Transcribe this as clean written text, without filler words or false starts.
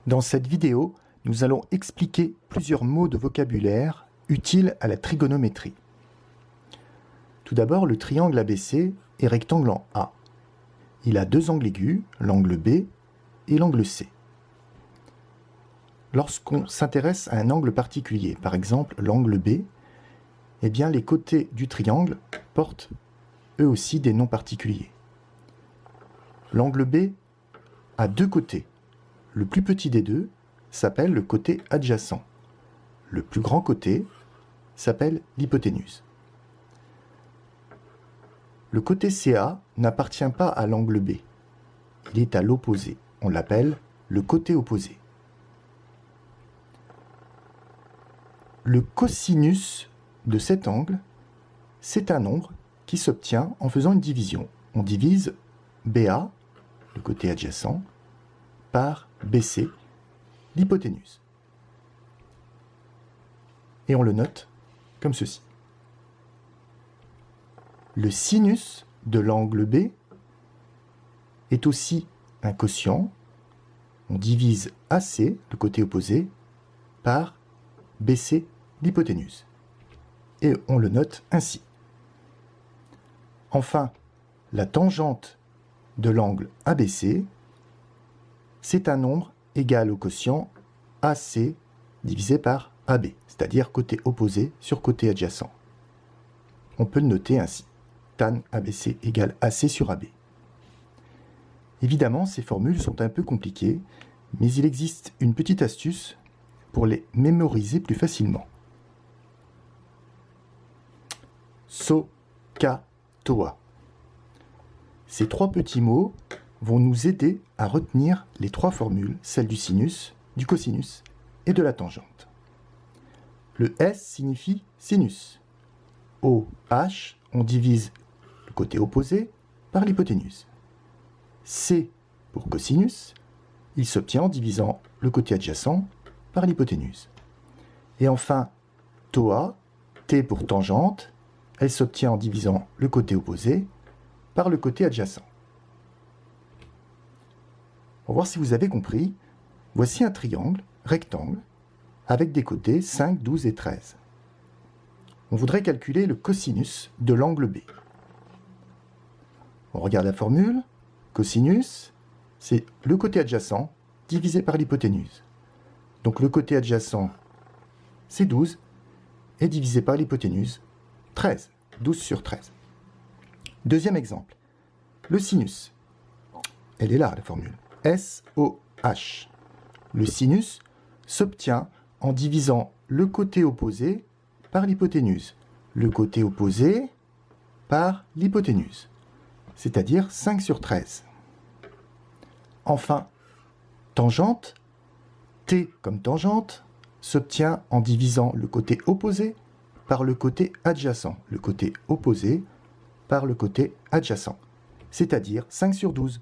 Dans cette vidéo, nous allons expliquer plusieurs mots de vocabulaire utiles à la trigonométrie. Tout d'abord, le triangle ABC est rectangle en A. Il a deux angles aigus, l'angle B et l'angle C. Lorsqu'on s'intéresse à un angle particulier, par exemple l'angle B, eh bien les côtés du triangle portent eux aussi des noms particuliers. L'angle B a deux côtés. Le plus petit des deux s'appelle le côté adjacent. Le plus grand côté s'appelle l'hypoténuse. Le côté CA n'appartient pas à l'angle B. Il est à l'opposé. On l'appelle le côté opposé. Le cosinus de cet angle, c'est un nombre qui s'obtient en faisant une division. On divise BA, le côté adjacent, par BC, l'hypoténuse. Et on le note comme ceci. Le sinus de l'angle B est aussi un quotient. On divise AC, le côté opposé, par BC, l'hypoténuse. Et on le note ainsi. Enfin, la tangente de l'angle ABC, c'est un nombre égal au quotient AC divisé par AB, c'est-à-dire côté opposé sur côté adjacent. On peut le noter ainsi. Tan ABC égale AC sur AB. Évidemment, ces formules sont un peu compliquées, mais il existe une petite astuce pour les mémoriser plus facilement. So, ka, toa. Ces trois petits mots vont nous aider à retenir les trois formules, celle du sinus, du cosinus et de la tangente. Le S signifie sinus. OH, on divise le côté opposé par l'hypoténuse. C pour cosinus, il s'obtient en divisant le côté adjacent par l'hypoténuse. Et enfin, TOA, T pour tangente, elle s'obtient en divisant le côté opposé par le côté adjacent. Pour voir si vous avez compris, voici un triangle rectangle avec des côtés 5, 12 et 13. On voudrait calculer le cosinus de l'angle B. On regarde la formule. Cosinus, c'est le côté adjacent divisé par l'hypoténuse. Donc le côté adjacent, c'est 12, et divisé par l'hypoténuse, 13. 12 sur 13. Deuxième exemple. Le sinus. Elle est là, la formule. SOH. Le sinus s'obtient en divisant le côté opposé par l'hypoténuse. Le côté opposé par l'hypoténuse. C'est-à-dire 5 sur 13. Enfin, tangente, T comme tangente, s'obtient en divisant le côté opposé par le côté adjacent. Le côté opposé par le côté adjacent. C'est-à-dire 5 sur 12.